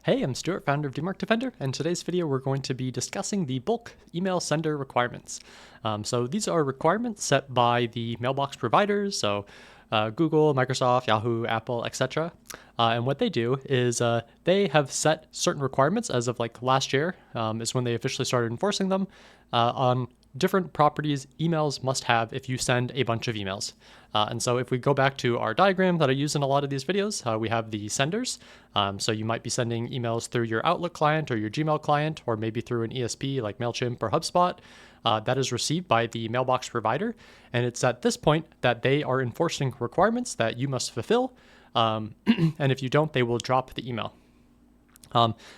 Hey, I'm Stuart, founder of DMARC Defender, and in today's video we're going to be discussing the bulk email sender requirements. So these are requirements set by the mailbox providers, so Google, Microsoft, Yahoo, Apple, etc. And what they do is they have set certain requirements as of like last year is when they officially started enforcing them on different properties emails must have if you send a bunch of emails. And so if we go back to our diagram that I use in a lot of these videos, we have the senders. So you might be sending emails through your Outlook client or your Gmail client, or maybe through an ESP like MailChimp or HubSpot. That is received by the mailbox provider. And it's at this point that they are enforcing requirements that you must fulfill. And if you don't, they will drop the email.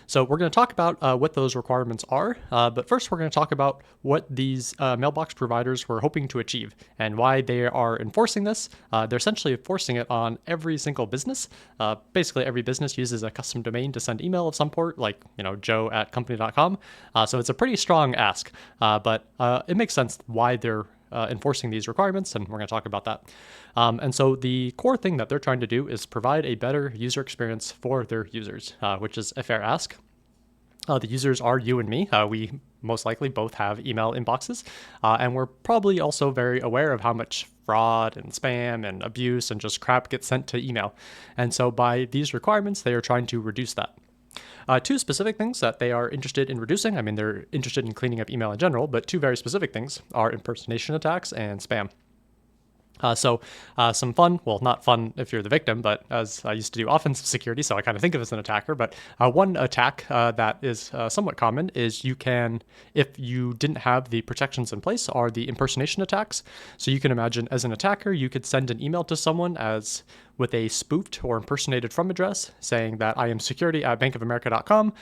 So we're going to talk about what those requirements are, but first we're going to talk about what these mailbox providers were hoping to achieve and why they are enforcing this. They're essentially enforcing it on every single business. Basically, every business uses a custom domain to send email of some sort, like joe@company.com. So it's a pretty strong ask, but it makes sense why they're enforcing these requirements, and we're going to talk about that. And so the core thing that they're trying to do is provide a better user experience for their users, which is a fair ask. The users are you and me. We most likely both have email inboxes, and we're probably also very aware of how much fraud and spam and abuse and just crap gets sent to email. And so by these requirements, they are trying to reduce that. Two specific things that they are interested in reducing. I mean, they're interested in cleaning up email in general, but two very specific things are impersonation attacks and spam. So some fun, well, not fun if you're the victim, but as I used to do offensive security, so I kind of think of it as an attacker, but one attack that is somewhat common is you can, if you didn't have the protections in place, are the impersonation attacks. So you can imagine as an attacker, you could send an email to someone as with a spoofed or impersonated from address saying that I am security at bankofamerica.com.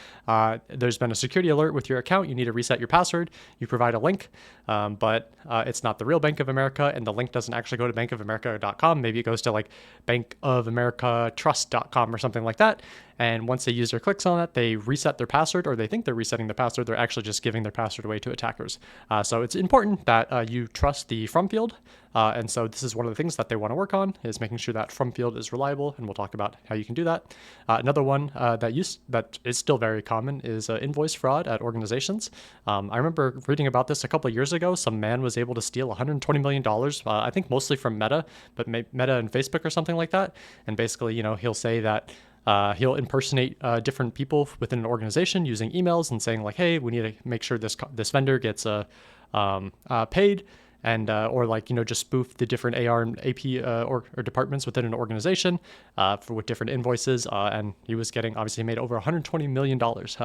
There's been a security alert with your account. You need to reset your password. You provide a link, but it's not the real Bank of America, and the link doesn't actually go to bankofamerica.com. Maybe it goes to like bankofamericatrust.com or something like that. And once a user clicks on it, they reset their password, or they think they're resetting the password. They're actually just giving their password away to attackers. So it's important that you trust the from field. And so this is one of the things that they want to work on, is making sure that from field is reliable. And we'll talk about how you can do that. Another one that is still very common is invoice fraud at organizations. I remember reading about this a couple of years ago. Some man was able to steal $120 million, I think mostly from Meta, but Meta and Facebook or something like that. And basically, he'll say that he'll impersonate different people within an organization using emails and saying like, hey, we need to make sure this vendor gets paid, and or like just spoof the different AR and AP or departments within an organization with different invoices. And he was obviously made over $120 million,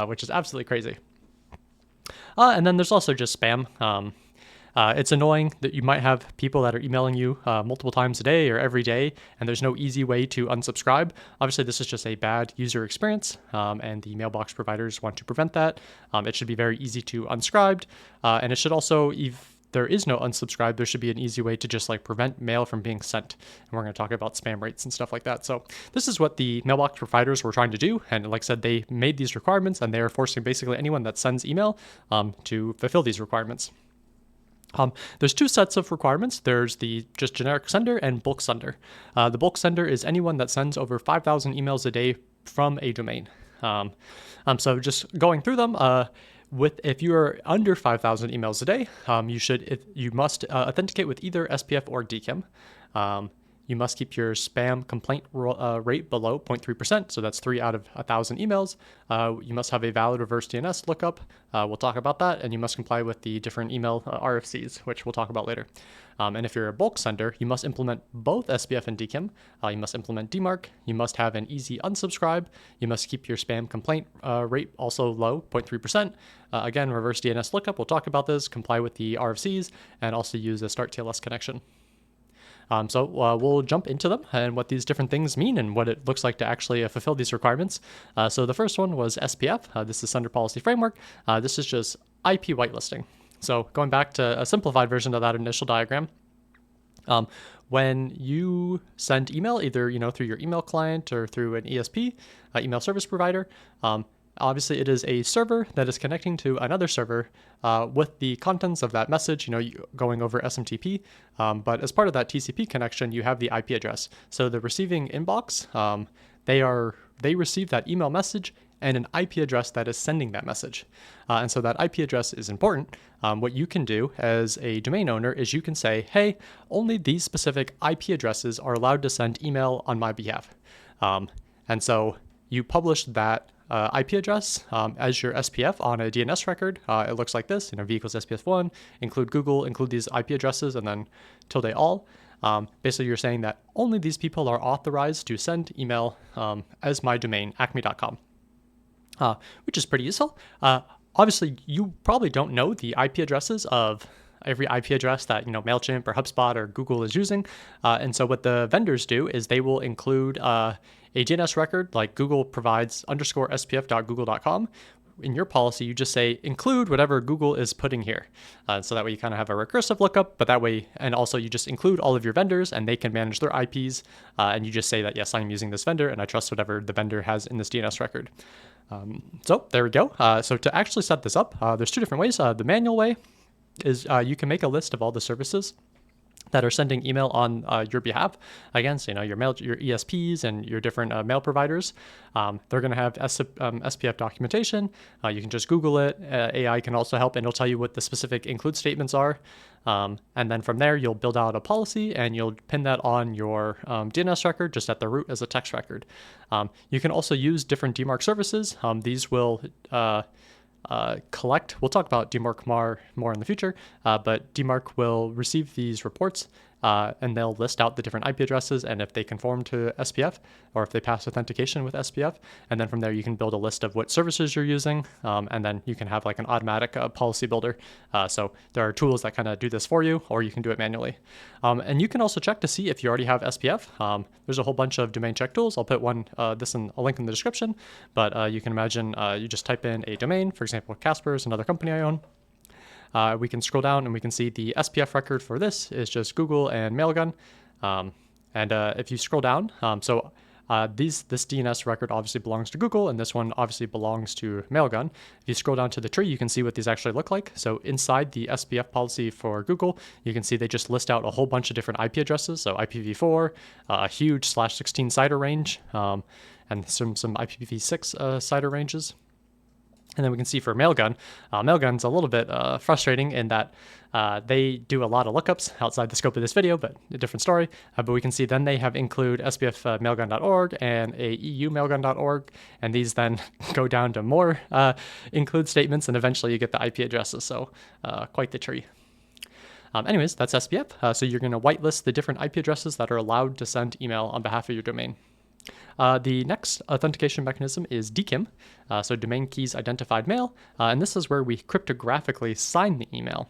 which is absolutely crazy. And then there's also just spam. It's annoying that you might have people that are emailing you multiple times a day or every day, and there's no easy way to unsubscribe. Obviously, this is just a bad user experience, and the mailbox providers want to prevent that. It should be very easy to unsubscribe, and it should also, if there is no unsubscribe, there should be an easy way to just like prevent mail from being sent. And we're going to talk about spam rates and stuff like that. So this is what the mailbox providers were trying to do. And like I said, they made these requirements, and they are forcing basically anyone that sends email to fulfill these requirements. There's two sets of requirements. There's the just generic sender and bulk sender. The bulk sender is anyone that sends over 5,000 emails a day from a domain. So just going through them, if you are under 5,000 emails a day, you must authenticate with either SPF or DKIM. You must keep your spam complaint rate below 0.3%, so that's 3 out of 1,000 emails. You must have a valid reverse DNS lookup. We'll talk about that, and you must comply with the different email RFCs, which we'll talk about later. And if you're a bulk sender, you must implement both SPF and DKIM. You must implement DMARC. You must have an easy unsubscribe. You must keep your spam complaint rate also low, 0.3%. Again, reverse DNS lookup. We'll talk about this. Comply with the RFCs, and also use a Start TLS connection. So we'll jump into them and what these different things mean and what it looks like to actually fulfill these requirements. So the first one was SPF. This is Sender Policy Framework. This is just IP whitelisting. So going back to a simplified version of that initial diagram, when you send email, either through your email client or through an ESP, email service provider, obviously it is a server that is connecting to another server with the contents of that message, going over SMTP. But as part of that TCP connection, you have the IP address. So the receiving inbox, they receive that email message and an IP address that is sending that message. And so that IP address is important. What you can do as a domain owner is you can say, hey, only these specific IP addresses are allowed to send email on my behalf. And so you publish that IP address as your SPF on a DNS record. It looks like this, v equals SPF1, include Google, include these IP addresses, and then tilde all. Basically, you're saying that only these people are authorized to send email as my domain, acme.com, which is pretty useful. Obviously, you probably don't know the IP addresses of every IP address that MailChimp or HubSpot or Google is using. And so what the vendors do is they will include a DNS record like Google provides _spf.google.com. In your policy, you just say include whatever Google is putting here. So that way you kind of have a recursive lookup, but that way, and also you just include all of your vendors and they can manage their IPs. And you just say that, yes, I'm using this vendor and I trust whatever the vendor has in this DNS record. So there we go. So to actually set this up, there's two different ways. The manual way is you can make a list of all the services that are sending email on your behalf. Again, so your ESPs and your different mail providers. They're going to have SPF documentation. You can just Google it. AI can also help, and it'll tell you what the specific include statements are. And then from there, you'll build out a policy, and you'll pin that on your DNS record, just at the root as a text record. You can also use different DMARC services. These will collect. We'll talk about DMARC more in the future, but DMARC will receive these reports and they'll list out the different IP addresses and if they conform to SPF or if they pass authentication with SPF. And then from there, you can build a list of what services you're using. And then you can have like an automatic policy builder. So there are tools that kind of do this for you, or you can do it manually. And you can also check to see if you already have SPF. There's a whole bunch of domain check tools. I'll put this in a link in the description, but you can imagine you just type in a domain, for example, Casper is another company I own. We can scroll down and we can see the SPF record for this is just Google and Mailgun. And if you scroll down, this DNS record obviously belongs to Google, and this one obviously belongs to Mailgun. If you scroll down to the tree, you can see what these actually look like. So inside the SPF policy for Google, you can see they just list out a whole bunch of different IP addresses. So IPv4, a huge /16 CIDR range, and some IPv6 CIDR ranges. And then we can see for Mailgun, Mailgun's a little bit frustrating in that they do a lot of lookups outside the scope of this video, but a different story. But we can see then they have include spf.mailgun.org and a eu.mailgun.org, and these then go down to more include statements, and eventually you get the IP addresses. So quite the tree. Anyways, that's SPF. So you're going to whitelist the different IP addresses that are allowed to send email on behalf of your domain. The next authentication mechanism is DKIM, so Domain Keys Identified Mail, and this is where we cryptographically sign the email.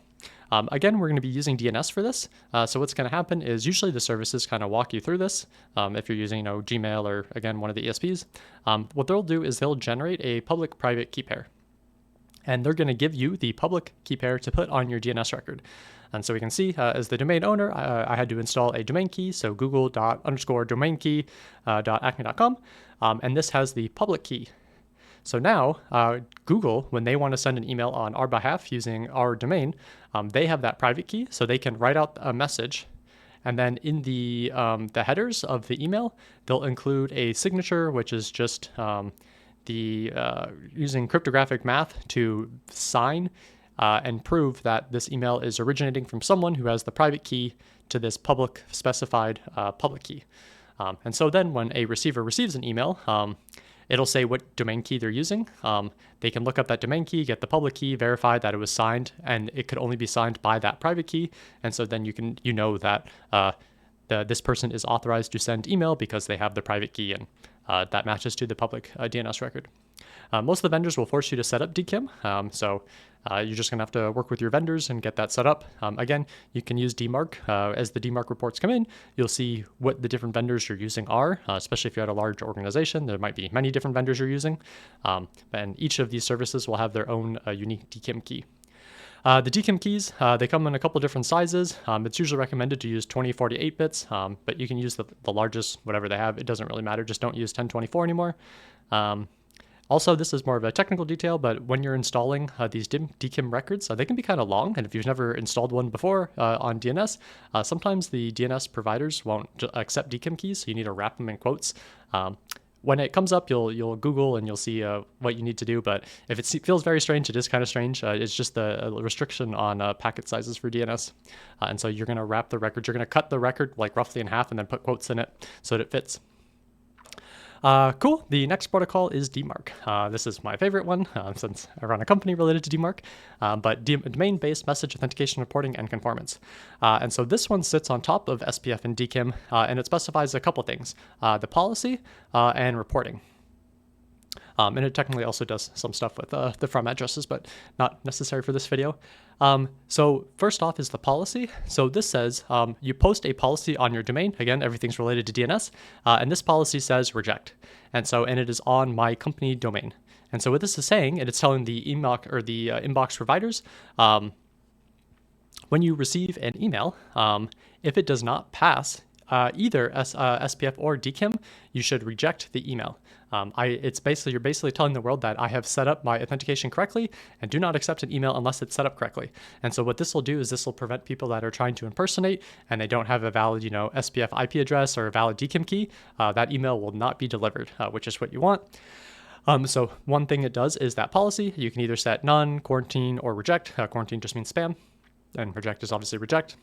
Again, we're going to be using DNS for this, so what's going to happen is usually the services kind of walk you through this. If you're using Gmail or, again, one of the ESPs, what they'll do is they'll generate a public-private key pair, and they're going to give you the public key pair to put on your DNS record. And so we can see as the domain owner, I had to install a domain key, so google._domainkey.acme.com, and this has the public key. So now Google, when they want to send an email on our behalf using our domain, they have that private key, so they can write out a message. And then in the headers of the email, they'll include a signature, which is just using cryptographic math to sign and prove that this email is originating from someone who has the private key to this public specified public key. And so then when a receiver receives an email, it'll say what domain key they're using. They can look up that domain key, get the public key, verify that it was signed, and it could only be signed by that private key. And so then you know that this person is authorized to send email because they have the private key, and that matches to the public DNS record. Most of the vendors will force you to set up DKIM, so you're just going to have to work with your vendors and get that set up. Again, you can use DMARC. As the DMARC reports come in, you'll see what the different vendors you're using are, especially if you're at a large organization. There might be many different vendors you're using, and each of these services will have their own unique DKIM key. The DKIM keys, they come in a couple different sizes. It's usually recommended to use 20, 48 bits, but you can use the largest, whatever they have. It doesn't really matter. Just don't use 1024 anymore. Also, this is more of a technical detail, but when you're installing these DKIM records, they can be kind of long. And if you've never installed one before on DNS, sometimes the DNS providers won't accept DKIM keys, so you need to wrap them in quotes. when it comes up, you'll Google and you'll see what you need to do. But if it feels very strange, it is kind of strange. It's just a restriction on packet sizes for DNS. And so you're going to wrap the record. You're going to cut the record like roughly in half and then put quotes in it so that it fits. Cool. The next protocol is DMARC. This is my favorite one since I run a company related to DMARC, but domain-based message authentication reporting and conformance. And so this one sits on top of SPF and DKIM, and it specifies a couple things, the policy and reporting. And it technically also does some stuff with the from addresses, but not necessary for this video. So first off is the policy. So this says you post a policy on your domain. Again, everything's related to DNS. And this policy says reject. And it is on my company domain. And so what this is saying, and it's telling the email or the inbox providers, when you receive an email, if it does not pass either SPF or DKIM, you should reject the email. You're basically telling the world that I have set up my authentication correctly and do not accept an email unless it's set up correctly. And so what this will do is this will prevent people that are trying to impersonate and they don't have a valid, SPF IP address or a valid DKIM key. That email will not be delivered, which is what you want. So one thing it does is that policy. You can either set none, quarantine, or reject. Quarantine just means spam, and reject is obviously reject.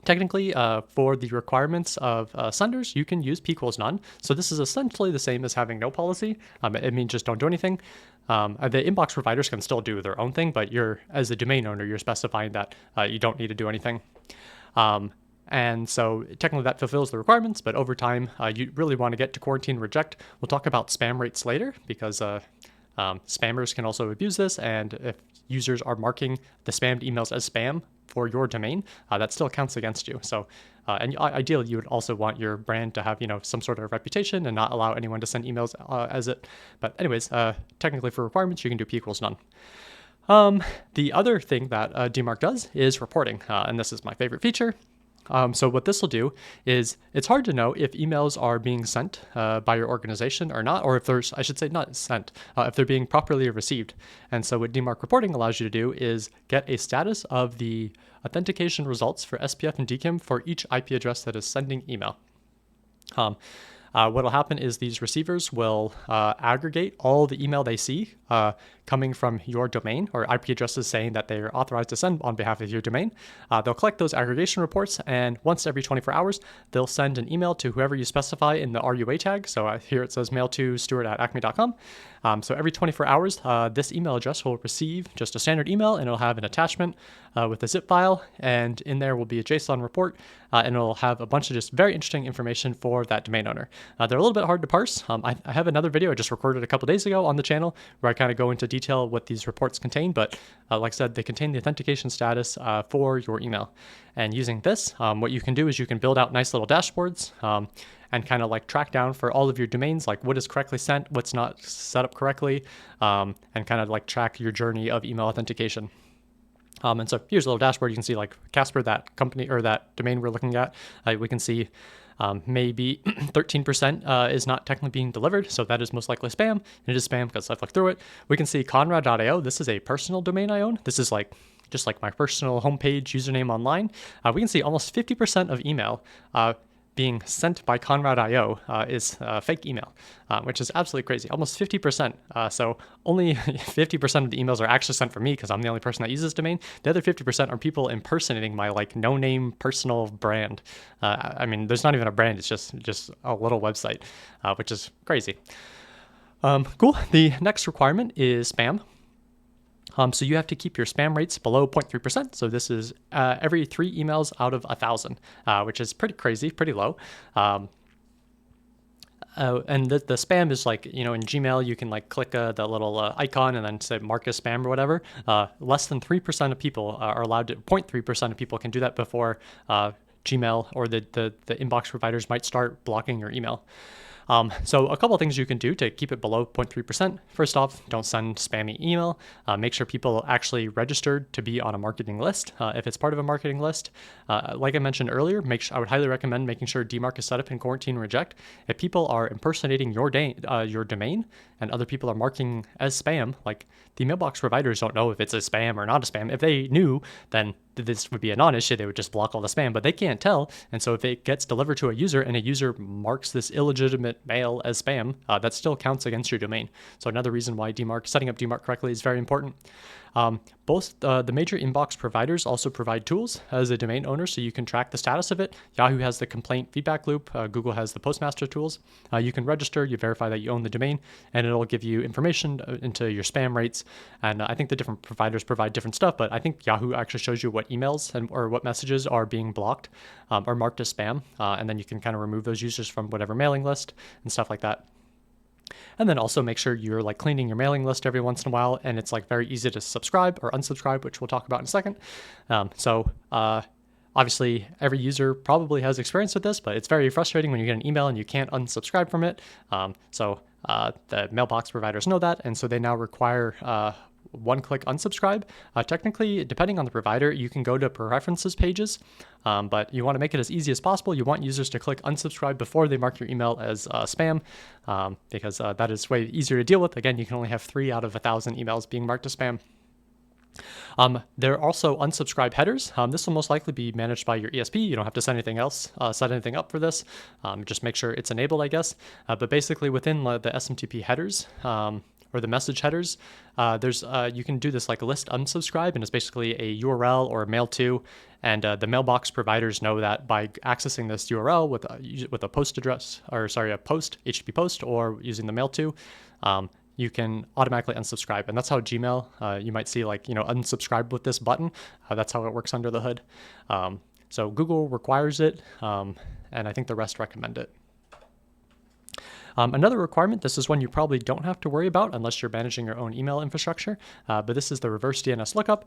Technically, for the requirements of senders, you can use p equals none. So this is essentially the same as having no policy. It means just don't do anything. The inbox providers can still do their own thing, but as a domain owner, you're specifying that you don't need to do anything. And so technically that fulfills the requirements, but over time, you really want to get to quarantine reject. We'll talk about spam rates later because spammers can also abuse this. And if users are marking the spammed emails as spam for your domain, that still counts against you. So, and ideally, you would also want your brand to have, some sort of reputation and not allow anyone to send emails as it. But anyways, technically for requirements, you can do p equals none. The other thing that DMARC does is reporting, and this is my favorite feature. So what this will do is it's hard to know if emails are being sent by your organization or not, or if I should say not sent, if they're being properly received. And so what DMARC reporting allows you to do is get a status of the authentication results for SPF and DKIM for each IP address that is sending email. What will happen is these receivers will aggregate all the email they see coming from your domain or IP addresses saying that they are authorized to send on behalf of your domain. They'll collect those aggregation reports, and once every 24 hours, they'll send an email to whoever you specify in the RUA tag. So here it says mail to Stuart@acme.com. So every 24 hours, this email address will receive just a standard email, and it'll have an attachment with a zip file, and in there will be a JSON report, and it'll have a bunch of just very interesting information for that domain owner. They're a little bit hard to parse. I have another video I just recorded a couple days ago on the channel where I kind of go into detail what these reports contain, but like I said, they contain the authentication status for your email. And using this, what you can do is you can build out nice little dashboards and kind of like track down for all of your domains, like what is correctly sent, what's not set up correctly, and kind of like track your journey of email authentication. And so here's a little dashboard. You can see like Casper, that company or that domain we're looking at. We can see maybe 13% is not technically being delivered. So that is most likely spam. And it is spam because I've looked through it. We can see Conrad.io. This is a personal domain I own. This is just like my personal homepage username online. We can see almost 50% of email being sent by Conrad.io is fake email, which is absolutely crazy. Almost 50%. So only 50% of the emails are actually sent from me because I'm the only person that uses this domain. The other 50% are people impersonating my no-name personal brand. I mean, there's not even a brand. It's just a little website, which is crazy. Cool. The next requirement is spam. So you have to keep your spam rates below 0.3%. So this is every 3 emails out of 1,000, which is pretty crazy, pretty low. And the spam is like, in Gmail, you can click the little icon and then say mark as spam or whatever. Less than 3% of people are allowed to, 0.3% of people can do that before Gmail or the inbox providers might start blocking your email. So a couple of things you can do to keep it below 0.3%. First off, don't send spammy email. Make sure people actually registered to be on a marketing list. If it's part of a marketing list, like I mentioned earlier, I would highly recommend making sure DMARC is set up in quarantine reject. If people are impersonating your domain and other people are marking as spam, like the mailbox providers don't know if it's a spam or not a spam. If they knew, then this would be a non-issue. They would just block all the spam, but they can't tell. And so if it gets delivered to a user and a user marks this illegitimate mail as spam, that still counts against your domain. So another reason why setting up DMARC correctly is very important. Both the major inbox providers also provide tools as a domain owner, so you can track the status of it. Yahoo has the complaint feedback loop. Google has the postmaster tools. You can register, you verify that you own the domain, and it'll give you information into your spam rates. And I think the different providers provide different stuff, but I think Yahoo actually shows you what emails or what messages are being blocked or marked as spam, and then you can kind of remove those users from whatever mailing list and stuff like that. And then also make sure you're like cleaning your mailing list every once in a while, and it's like very easy to subscribe or unsubscribe, which we'll talk about in a second. Obviously every user probably has experience with this, but it's very frustrating when you get an email and you can't unsubscribe from it. The mailbox providers know that, and so they now require one-click unsubscribe. Technically, depending on the provider, you can go to preferences pages, but you want to make it as easy as possible. You want users to click unsubscribe before they mark your email as spam, because that is way easier to deal with. Again, you can only have 3 out of 1,000 emails being marked as spam. There are also unsubscribe headers. This will most likely be managed by your ESP. You don't have to set anything up for this. Just make sure it's enabled, I guess. But basically within the SMTP headers, or the message headers, you can do this like list unsubscribe, and it's basically a URL or a mail to, and the mailbox providers know that by accessing this URL with a post address, or sorry, a post, HTTP post, or using the mail to, you can automatically unsubscribe. And that's how Gmail, you might see like, unsubscribe with this button. That's how it works under the hood. So Google requires it, and I think the rest recommend it. Another requirement, this is one you probably don't have to worry about unless you're managing your own email infrastructure, but this is the reverse DNS lookup.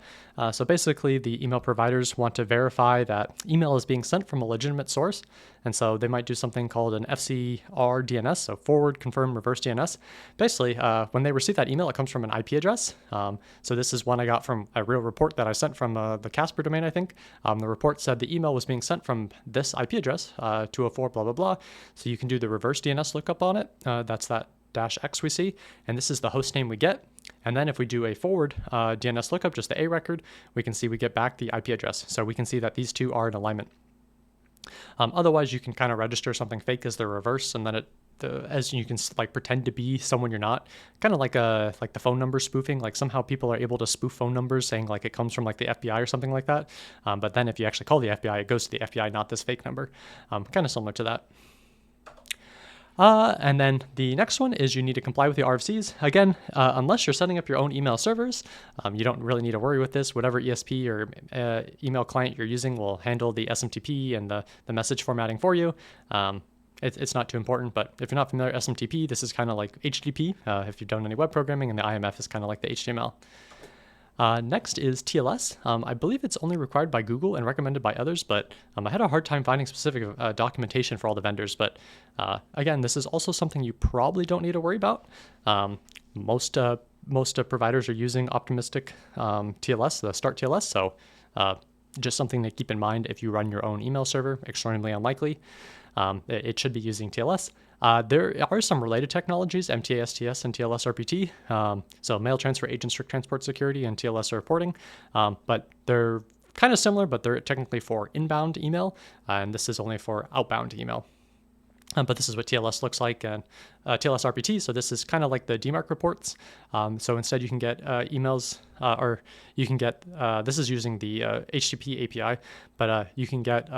So basically the email providers want to verify that email is being sent from a legitimate source. And so they might do something called an FCR DNS, so forward confirm reverse DNS. Basically, when they receive that email, it comes from an IP address. So this is one I got from a real report that I sent from the Casper domain, I think. The report said the email was being sent from this IP address, 204 blah, blah, blah. So you can do the reverse DNS lookup on it. That's that -X we see, and this is the host name we get. And then if we do a forward DNS lookup, just the A record, we can see we get back the IP address. So we can see that these two are in alignment. Otherwise, you can kind of register something fake as the reverse, and then as you can like pretend to be someone you're not, kind of like the phone number spoofing. Like somehow people are able to spoof phone numbers, saying like it comes from like the FBI or something like that. But then if you actually call the FBI, it goes to the FBI, not this fake number. Kind of similar to that. And then the next one is you need to comply with the RFCs. Again, unless you're setting up your own email servers, you don't really need to worry with this. Whatever ESP or email client you're using will handle the SMTP and the message formatting for you. It's not too important, but if you're not familiar with SMTP, this is kind of like HTTP if you've done any web programming, and the IMF is kind of like the HTML. Next is TLS. I believe it's only required by Google and recommended by others, but I had a hard time finding specific documentation for all the vendors. But again, this is also something you probably don't need to worry about. Most providers are using optimistic TLS, the Start TLS, so just something to keep in mind if you run your own email server. Extremely unlikely. It should be using TLS. There are some related technologies, MTA-STS and TLS-RPT, so mail transfer agent strict transport security and TLS reporting, but they're kind of similar, but they're technically for inbound email, and this is only for outbound email. But this is what TLS looks like, and TLS-RPT, so this is kind of like the DMARC reports. So instead you can get emails, or you can get, this is using the HTTP API, but you can get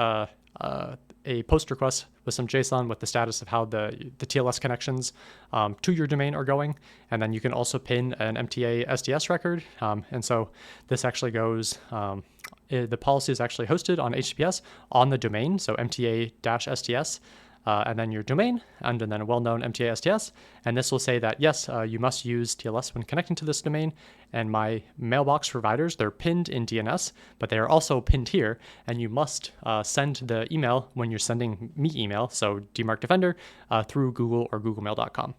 a post request with some JSON with the status of how the TLS connections to your domain are going. And then you can also pin an MTA-STS record. And so this actually goes, the policy is actually hosted on HTTPS on the domain, so MTA-STS, and then your domain, and then a well-known MTA-STS. And this will say that, yes, you must use TLS when connecting to this domain. And my mailbox providers, they're pinned in DNS, but they are also pinned here. And you must send the email when you're sending me email, so DMARC Defender, through Google or googlemail.com.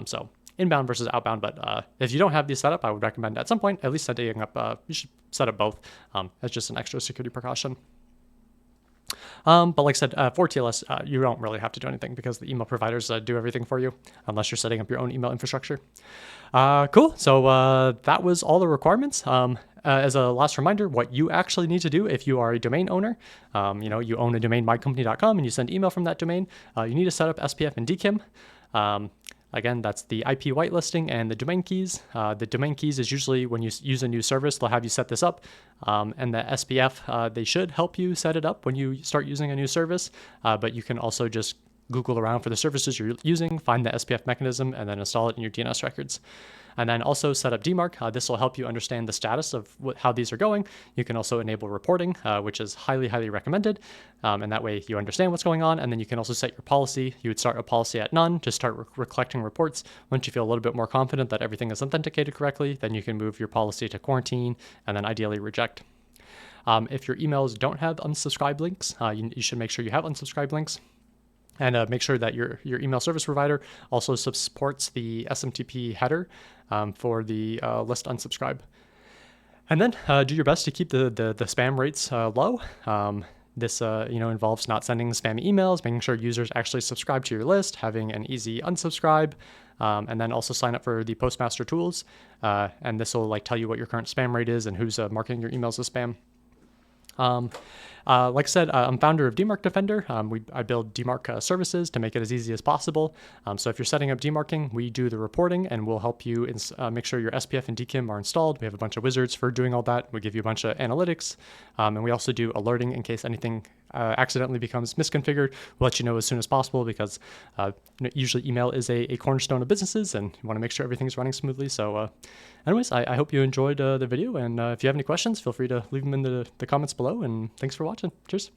So inbound versus outbound, but if you don't have these set up, I would recommend at some point at least setting up, you should set up both as just an extra security precaution. But like I said, for TLS, you don't really have to do anything because the email providers do everything for you unless you're setting up your own email infrastructure. Cool. So that was all the requirements. As a last reminder, what you actually need to do if you are a domain owner, you own a domain mycompany.com and you send email from that domain, you need to set up SPF and DKIM. Again, that's the IP whitelisting and the domain keys. The domain keys is usually when you use a new service, they'll have you set this up. And the SPF, they should help you set it up when you start using a new service. But you can also just Google around for the services you're using, find the SPF mechanism, and then install it in your DNS records. And then also set up DMARC. This will help you understand the status of how these are going. You can also enable reporting, which is highly, highly recommended. And that way you understand what's going on. And then you can also set your policy. You would start a policy at none to start collecting reports. Once you feel a little bit more confident that everything is authenticated correctly, then you can move your policy to quarantine and then ideally reject. If your emails don't have unsubscribe links, you should make sure you have unsubscribe links. And make sure that your email service provider also supports the SMTP header for the list unsubscribe. And then do your best to keep the spam rates low. This involves not sending spammy emails, making sure users actually subscribe to your list, having an easy unsubscribe, and then also sign up for the Postmaster tools. And this will tell you what your current spam rate is and who's marking your emails as spam. Like I said, I'm founder of DMARC Defender. I build DMARC services to make it as easy as possible. So if you're setting up DMARCing, we do the reporting and we'll help you make sure your SPF and DKIM are installed. We have a bunch of wizards for doing all that. We give you a bunch of analytics. And we also do alerting in case anything accidentally becomes misconfigured. We'll let you know as soon as possible because usually email is a cornerstone of businesses and you want to make sure everything's running smoothly. So anyways, I hope you enjoyed the video. And if you have any questions, feel free to leave them in the comments below. And thanks for watching. Cheers.